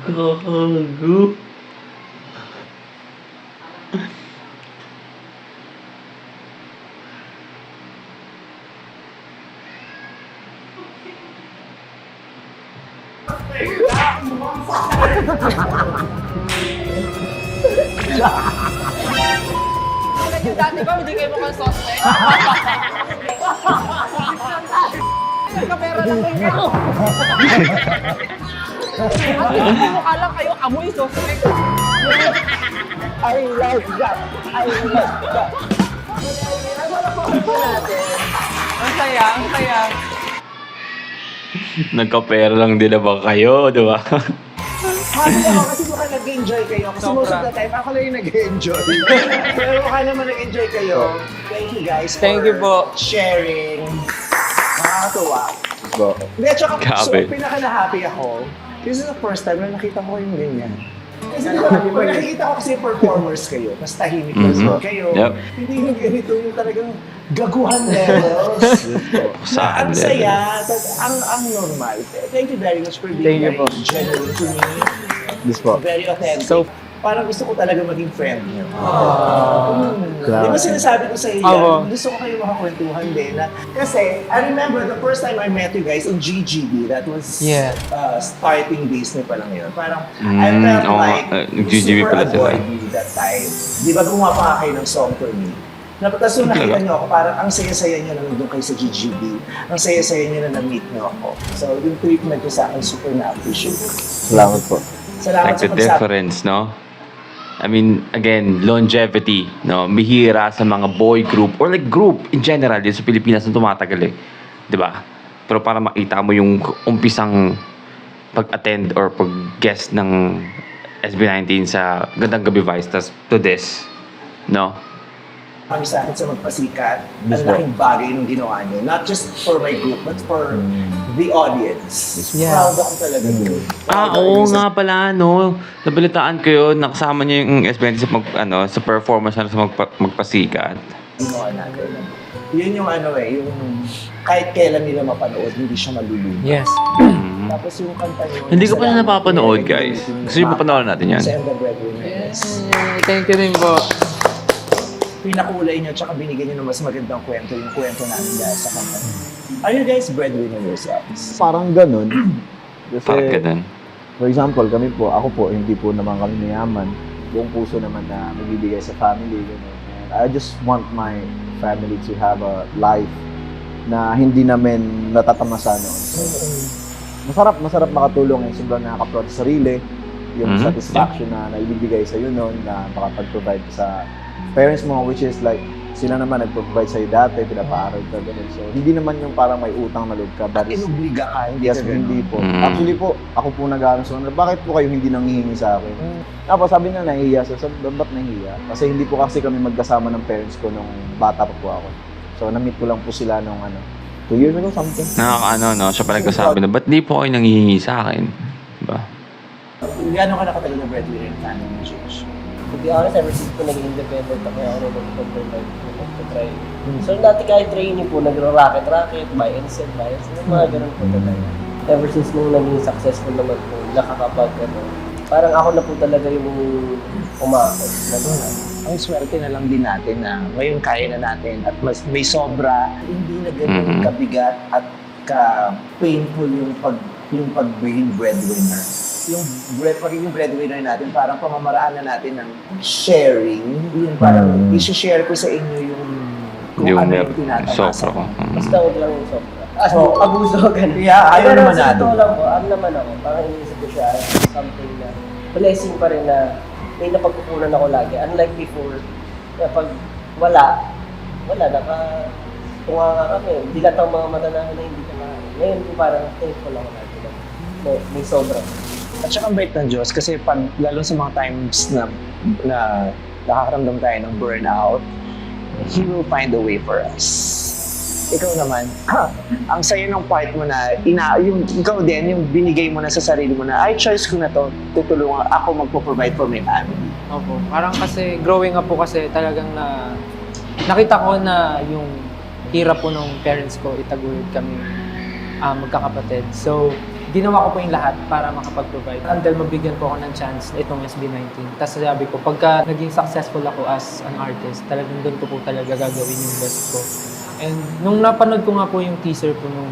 Gago. Dati ba, hindi kayo mukhang suspect? Nagkapera lang kayo. At hindi mukha lang kayo, amoy suspect. I like that. I like that. Ang saya, ang saya. Nagkapera lang din na ba kayo, di ba? Happy ako kasi baka nag-enjoy kayo. Kasi most of the time, ako lang yung nag-enjoy. Pero baka naman nag-enjoy kayo. Thank you guys Thank you po. sharing. Nakakatuwa. Hindi, at saka, so Grabe. pinaka-na-happy ako. This is the first time na nakita ko yung ganyan. Kasi pag nakikita ko kasi performers kayo, mas tahimik Mhm. kayo. Yep. Hindi yung ganito yung talagang gaguhan levels. Saan Ang saya, ang normal. Thank you very much for being Thank you very po. genuine to me. This po. Very authentic. So- parang gusto ko talaga maging friend niyo. Grabe. Di ba sinasabi ko sa iyo Oo. yan, gusto ko kayo makakwentuhan din. Kasi, I remember the first time I met you guys in GGB, that was Yeah. starting days niyo pa lang yun. Parang, I Mm, felt oo nga. like, GGB super pala sila. adored you that time. Di ba gumawa pa kayo ng song for me? Tapos nung nakita niyo ako, parang ang saya-saya niyo na nandun kayo sa GGB. Ang saya-saya niyo na na-meet niyo ako. So, yung treatment niyo sa akin, super na-appreciate. Salamat po. Salamat Like sa the pagsabi. difference, no? I mean, again, longevity, no? Bihira sa mga boy group or like group in general dito sa Pilipinas na tumatagal eh. 'Di ba? Pero para makita mo yung umpisang pag-attend or pag-guest ng SB19 sa Gandang Gabi Vice, tas to this, no? Kami sa akin sa magpasikat, ang laking bagay nung ginawa niyo. Not just for my group, but for the audience. Yeah. Proud ako talaga doon. Oo nga pala, no? Nabalitaan ko yun, nakasama niya yung SB19 sa, sa performance na sa magpasikat. Ginawa natin. Yun yung yung kahit kailan nila mapanood, hindi siya malulugi. Yes. Tapos yung kanta niyo. Hindi ko pa na napapanood, guys. Gusto niyo pa panoorin natin yan? Sa End of Breadwinner. Yes. Thank you din po. Pinakulay niyo, tsaka binigyan niyo ng mas magandang kwento, yung kwento namin dahil sa kanta niyo. Are you guys breadwinner yourselves? Parang ganun. Kasi, Parang ganun. for example, ako po, hindi po naman kami mayaman. Buong puso naman na magbibigay sa family. Ganun. And I just want my family to have a life na hindi namin natatamasa noon. So, masarap makatulong and sobrang nakaka-proud sa sarili. Yung Mhm. satisfaction na naibibigay sa iyo noon na makapag-provide sa parents mo, which is like, sila naman nag-provide sa'yo dati, pinapaaral ka, ganun. So, hindi naman yung parang may utang na loob ka. But Inubliga ka, hindi yes, ka ganun. hindi po. Mm. Actually po, ako po nag-aaral sa kanila, bakit po kayo hindi nanghihingi sa akin? Tapos sabi na nahihiya. So, sabi, ba't nahihiya? Kasi hindi po kasi kami magkasama ng parents ko nung bata pa po ako. So, na-meet ko lang po sila nung 2 years ago, something. Nakakaano, no? Siya pa nagkasabi na, ba't di po kayo nanghihingi sa akin? Diba? Gano'n ka nakatagal na breadwinner ng family mo, Josh? To be honest, ever since po naging independent ako, ako na nag-provide po, nag-try. So dati kahit training po, nagro-racket, buy and sell, mga ganun po talaga. Ever since nung naging successful naman po, nakakapag, parang ako na po talaga yung umakot na mga. Ang swerte na lang din natin na ngayon kaya na natin at mas may sobra, hindi na ganun Mhm. kabigat at ka-painful yung pagiging breadwinner. Yung pagiging breadwinner natin, parang pamamaraan na natin ng sharing. Yun, parang isi-share ko sa inyo yung kung Yung ano yung tinatamasa sopro ko. ko. Basta huwag lang yung sobra. So, Abuso, ganun. Yeah, ayaw Pero naman sa natin. totoo lang po, ano naman ako, parang iniisip ko siya as something na blessing pa rin na may napagkukunan ako lagi. Unlike before, na pag wala, tunga nga kami. Dilat ang mga mata namin na hindi ka na. Ngayon po parang thankful ako lagi na may sobra. At saka ang bait ng Diyos kasi lalo sa mga times na nakakaramdam tayo ng burnout, He will find a way for us. Ikaw naman, ang sayo ng part mo na, ikaw din, yung binigay mo na sa sarili mo na, ay, choice ko na to, tutulungan ako magpo-provide for my family. Opo. Parang kasi, growing up po kasi talagang nakita ko na yung hirap po ng parents ko, itaguyod kami magkakapatid. So, ginawa ko po yung lahat para makapag-provide. Until mabigyan po ako ng chance na itong SB19. Tapos sabi ko, pagka naging successful ako as an artist, talagang doon ko po talaga gagawin yung best ko. And nung napanood ko nga po yung teaser po nung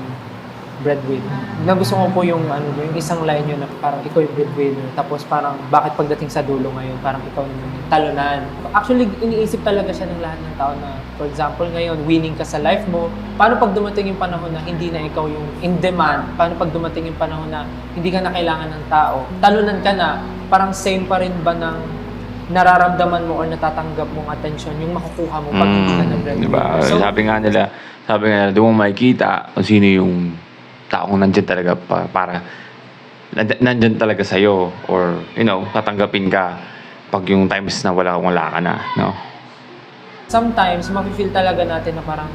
breadwinner. Nagustuhan ko po yung yung isang line yun na parang ikaw yung breadwinner, tapos parang bakit pagdating sa dulo ngayon, parang ikaw naman yung talunan. Actually, iniisip talaga siya ng lahat ng tao na, for example, ngayon, winning ka sa life mo. Paano pag dumating yung panahon na hindi na ikaw yung in demand? Paano pag dumating yung panahon na hindi ka na kailangan ng tao? Talunan ka na, parang same pa rin ba ng nararamdaman mo or natatanggap mong atensyon yung makukuha mo pag hindi ka na breadwinner? Diba? So, sabi nga nila, doon mo makikita kung sino yung taong nandyan talaga para nandyan talaga sa'yo, or tatanggapin ka pag yung times na wala ka na, no? sometimes, mafe-feel talaga natin na parang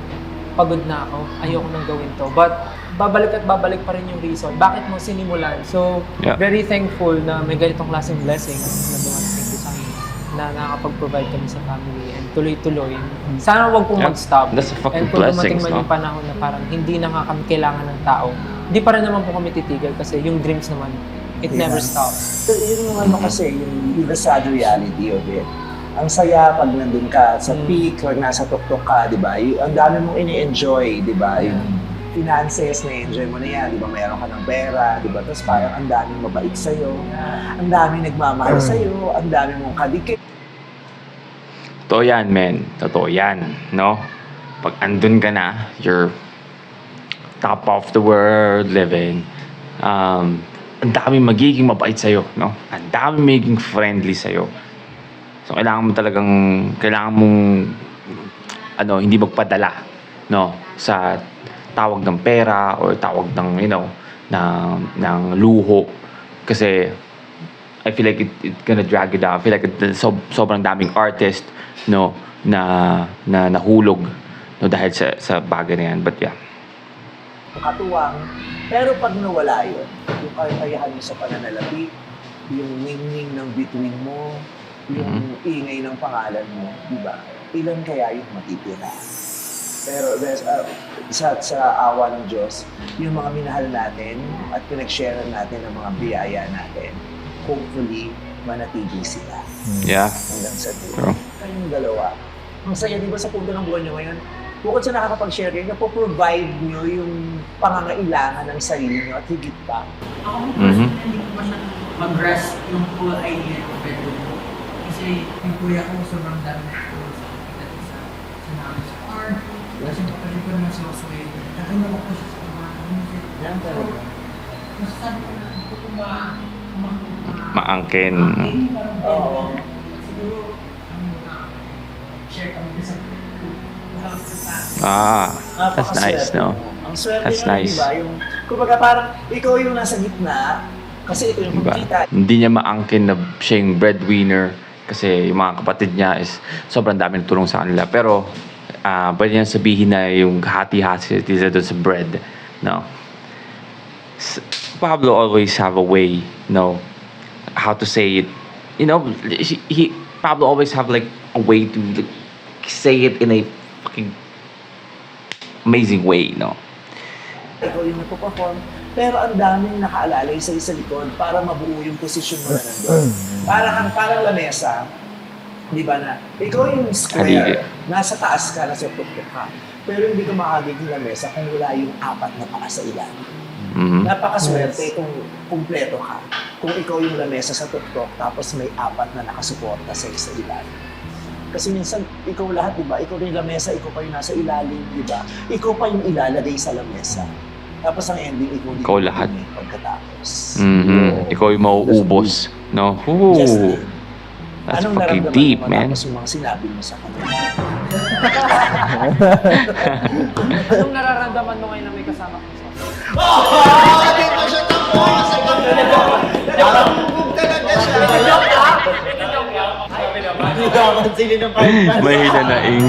pagod na ako, ayoko nang gawin to. But, babalik at babalik pa rin yung reason. Bakit mo sinimulan? So, Yeah. very thankful na may ganitong klaseng blessings na dumating ko sa akin, na nakakapag-provide kami sa family and tuloy-tuloy. Sana wag pong Yeah. mag-stop. That's a fucking And kung dumating blessings, man no? yung panahon na parang hindi na nga kami kailangan ng tao, hindi pa rin naman po kami titigil kasi yung dreams naman, it never stops. So, yun yung kasi, yung the sad reality of it. Ang saya pag nandun ka sa peak or nasa tuktok ka, di ba? Ang dami mong ini-enjoy, di ba? Yung finances, na-enjoy mo na yan, di ba? Mayroon ka ng pera, di ba? Tapos parang ang daming mabait sa'yo, ang daming nagmamahal sa'yo, ang daming mong kadikit. Totoo yan, men. Totoo yan, no? Pag andun ka na, you're top of the world living. Ang dami magiging mabait sa'yo, no? Ang dami magiging friendly sa'yo. So, kailangan mong hindi magpadala, no? Sa tawag ng pera or tawag ng, ng luho. Kasi, I feel like it's gonna drag you down. I feel like sobrang daming artist, no, na nahulog, no, dahil sa bagay na yan. But yeah. Katuwang, pero pag nawala yun, yung kakayahan mo sa pananalapi, yung ningning ng bituin mo, yung ingay ng pangalan mo, di ba? Ilan kaya yung matitira? Pero sa awa ng Diyos, yung mga minahal natin at pinag-share natin ng mga biyaya natin, hopefully, manatili sila. Yeah. Hanggang sa dulo. True. Kayong dalawa. Ang saya, di ba, sa punto ng buwan nyo ngayon, bukod sa nakakapag-share kayo, napoprovide nyo yung pangangailangan ng sarili nyo at higit pa. Ako po personally, hindi ko pa siya mag-grasp yung full idea ng bedroom ko. Kasi yung kuya ko sobrang dami na ko sa namin sa art. Kasi kapatid ko naman si Josué. Nakina ko po siya sa mga music. Yan talaga. Masasabi ko na hindi ko Maangkin. Oo. Siguro, share kami sa That's nice, no? Ang swerte That's nga, nice. di ba? Yung, kumbaga parang ikaw yung nasa gitna, kasi ito yung Diba? kumikita. Hindi niya maangkin na siya yung breadwinner kasi yung mga kapatid niya is sobrang daming tulong sa kanila. Pero, pwede niya sabihin na yung hati-hati sila doon sa bread, no? Pablo always have a way, how to say it. Pablo always have like a way to say it in a fucking amazing way, no? Ikaw yung nagpo-perform, pero ang daming nakaalalay sa likod para mabuo yung posisyon mo na nandun. Parang lamesa, di ba na, ikaw yung square, nasa taas ka, nasa tuktok ka, pero hindi ka makagiging lamesa kung wala yung apat na paa sa ilalim. Napakaswerte kung kumpleto ka. Kung ikaw yung lamesa sa tuktok, tapos may apat na nakasuporta sa ilalim. Kasi minsan, ikaw lahat, di ba? Ikaw rin lamesa, ikaw pa yung nasa ilalim, di ba? Ikaw pa yung ilalagay sa lamesa. Tapos ang ending, Ikaw lahat. Pagkatapos. Ikaw yung mauubos, no? Ooh, Just think. that's Anong fucking naramdaman deep, mo man. matapos yung mga sinabi mo sa kanila? Anong nararamdaman mo ngayon na may kasama ko sa Mahina na ing.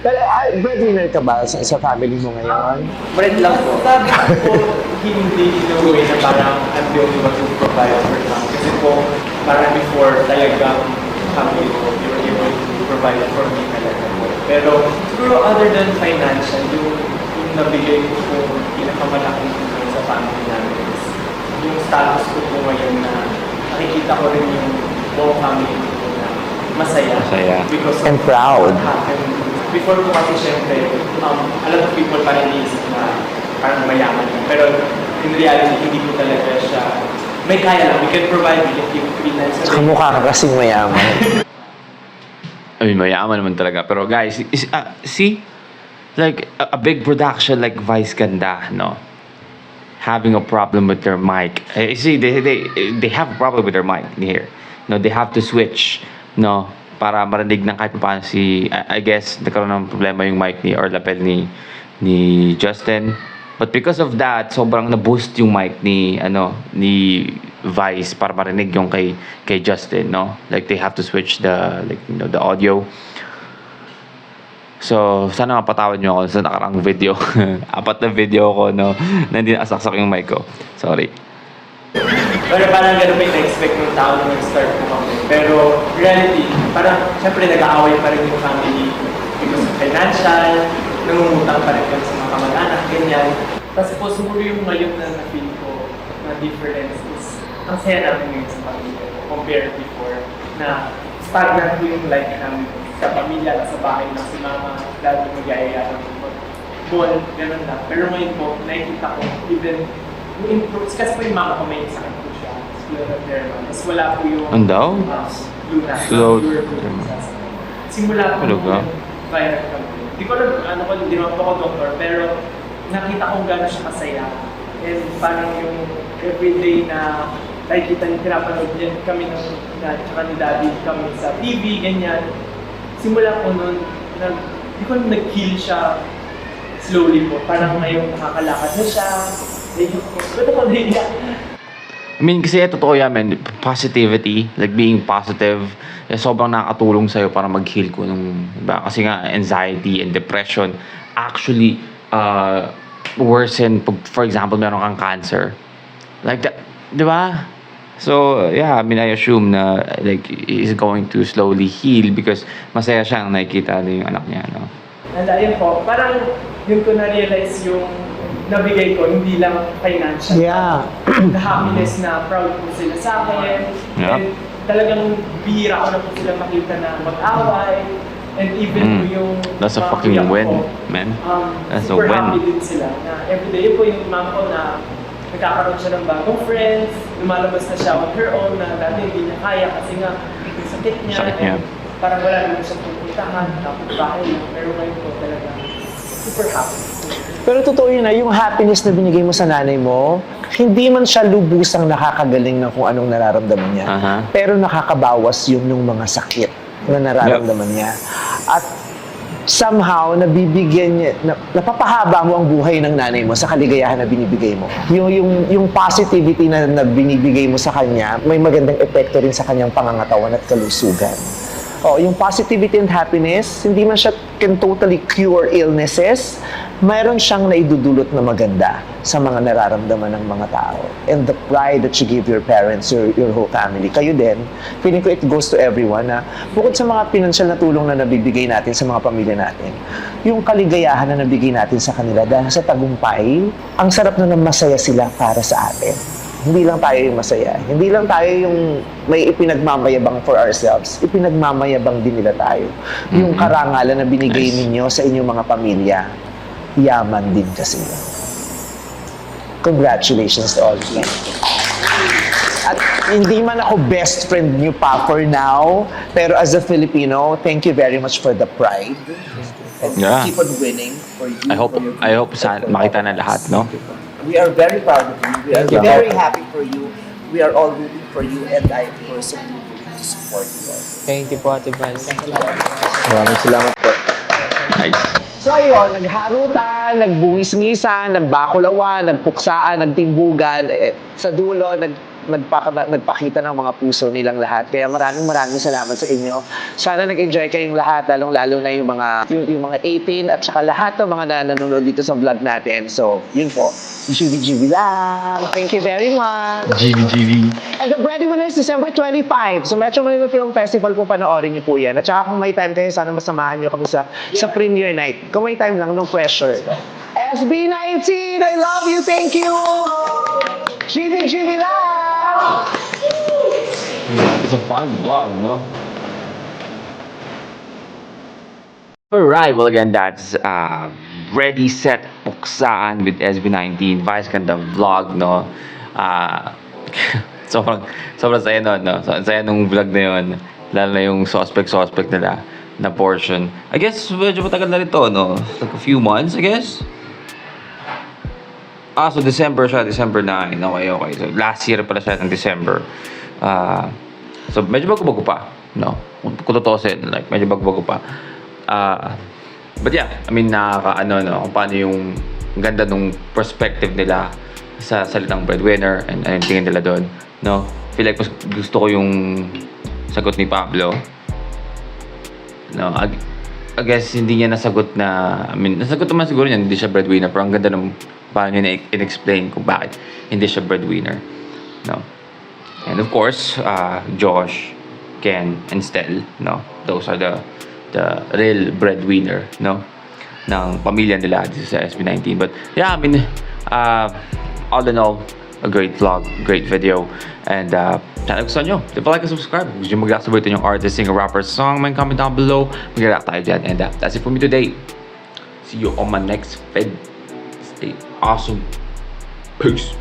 Pero, breadwinner ka ba sa family mo ngayon? Bread lang po. Sabi ko hindi in a way na parang I'm the only one who provide for them. Kasi po, parang before talagang family ko, they were able to provide for me talaga po. Pero siguro other than financial, yung nabigay ko po pinakamalaking tulong sa family namin is yung status ko po ngayon na nakikita ko rin yung buong family ko po na masaya. Masaya. Because of And proud. what happened before po kasi syempre, a lot of people parang iniisip na parang mayaman lang. Pero in reality, hindi po talaga siya, may kaya lang. We can provide, we can give freelance. Saka mukha ka kasing mayaman. I mean, mayaman naman talaga. Pero guys, see? Like, a big production like Vice Ganda, no? Having a problem with their mic. See, they have a problem with their mic here. No, they have to switch, no? Para marinig ng kahit paano si, I guess, nagkaroon ng problema yung mic ni or lapel ni Justin. But because of that, sobrang na-boost yung mic ni Vice para marinig yung kay Justin, no? Like they have to switch the the audio. So, sana mapatawad nyo ako sa nakarang video. 4 na video ko, no? Na hindi nasaksak yung mic ko. Sorry. Pero parang ganun may na-expect ng tao na nag-start po kami. Pero reality, parang syempre nag-aaway pa rin yung family because of financial, nangungutang pa rin kami sa mga kamag-anak, ganyan. Tapos po siguro yung ngayon na na-feel ko na difference is ang saya namin ngayon sa pamilya compared before na stagnant po yung life namin sa pamilya, sa bahay lang si mama, lalo magyayaya ng ball, gano'n lang. Pero ngayon po, nakikita ko even yung improves, kasi po yung mama ko may sakit po siya, scleroderma. Tapos wala po yung Ano daw? Luna. Scleroderma. Simula po Ano ba? yung viral campaign. Hindi ko alam, hindi naman po ako doktor, pero nakita ko gano'n siya masaya. And parang yung everyday na nakikita niyo, pinapanood niya kami tsaka ni daddy kami sa TV, ganyan. Simula po nun, hindi ko nag-heal siya slowly po. Parang ngayon nakakalakad na siya. Ba't ako naiyak? I mean, kasi totoo yan, man. Positivity, like being positive, sobrang nakakatulong sa'yo para mag-heal ko nung, diba? Kasi nga, anxiety and depression actually worsen, for example, meron kang cancer. Like that, di ba? So, yeah, I mean, I assume na, like, he's going to slowly heal because masaya siyang nakikita na yung anak niya, no? And ayun po, parang yun ko na-realize yung nabigay ko, hindi lang financial. Yeah. The happiness na proud po sila sa akin. Yeah. And talagang bihira ko na po sila makita na mag-away. And even po yung That's a mga fucking kuya ko win, po, man. That's a super win. happy din sila na everyday. Yun po yung mama ko na nagkakaroon siya ng bagong friends, lumalabas na siya on her own na dati hindi niya kaya kasi nga yung sakit niya. Sakit niya. And parang wala naman siyang pupuntahan, tapos bahay lang. Pero ngayon po talaga super happy. Pero totoo yun na, yung happiness na binigay mo sa nanay mo, hindi man siya lubusang nakakagaling ng kung anong nararamdaman niya. Aha. Pero nakakabawas yun ng mga sakit na nararamdaman niya. At somehow, nabibigyan niya, napapahaba mo ang buhay ng nanay mo sa kaligayahan na binibigay mo. Yung positivity na binibigay mo sa kanya, may magandang epekto rin sa kanyang pangangatawan at kalusugan. Oh, yung positivity and happiness, hindi man siya can totally cure illnesses, mayroon siyang naidudulot na maganda sa mga nararamdaman ng mga tao. And the pride that you give your parents, your whole family, kayo din, feeling ko it goes to everyone na bukod sa mga pinansyal na tulong na nabibigay natin sa mga pamilya natin, yung kaligayahan na nabigay natin sa kanila dahil sa tagumpay, ang sarap na masaya sila para sa atin. Hindi lang tayo yung masaya. Hindi lang tayo yung may ipinagmamayabang for ourselves. Ipinagmamayabang din nila tayo. Yung karangalan na binigay ninyo sa inyong mga pamilya, yaman din kasi yun. Congratulations to all of you. At hindi man ako best friend niyo pa for now, pero as a Filipino, thank you very much for the pride. And Yeah. keep on winning for you. I hope makita na lahat, no? We are very proud of you. We are you. very happy for you. We are all rooting for you, and I personally will support you all. Thank you po, Ate Vance. Maraming salamat po. Nice. So ayun, nagharutan, nagbuwis-ngisan, nagbakulawan, nagpuksaan, nagtimbugan. Sa dulo, nagpakita ng mga puso nilang lahat. Kaya maraming salamat sa inyo. Sana nag-enjoy kayong lahat, lalong-lalo na yung mga 18 at saka lahat ng mga nanonood dito sa vlog natin. So, yun po. GB lang. Thank you very much. GV. And the breadwinner is December 25. So, Metro Manila Film Festival po, panoorin niyo po yan. At saka kung may time kayo, sana masamahan niyo kami sa premiere night. Kung may time lang, no pressure. SB19, I love you, thank you! GB lang! It's a fun vlog, no? Alright, well again, that's Ready, Set, Puksaan with SB19. Vice ganda vlog, no? Sobrang saya nun, no? So, ang saya nung vlog na yun. Lalo na yung suspect nila na portion. I guess, medyo matagal na rin to, no? Like a few months, I guess. So December siya, December 9. Okay. So last year pala siya ng December. So medyo bago-bago pa, no? Kung tutusin, like medyo bago-bago pa. But yeah, I mean, nakaka-ano, no? Kung paano yung ganda nung perspective nila sa salitang breadwinner and yung tingin nila doon, no? Feel like mas gusto ko yung sagot ni Pablo. No, I guess hindi niya nasagot na, I mean, nasagot naman siguro niya, hindi siya breadwinner, pero ang ganda ng paano niya in-explain kung bakit hindi siya breadwinner, no? And of course, Josh, Ken, and Stel, no? Those are the real breadwinner, no? Ng pamilya nila dito sa SB19. But yeah, I mean, all in all, a great vlog, great video, and sana gusto nyo, di ba like and subscribe. Gusto nyo mag-react sa yung artist, singer, rapper, song, man, comment down below. Mag-react tayo dyan. And that's it for me today. See you on my next vid. Stay awesome. Peace.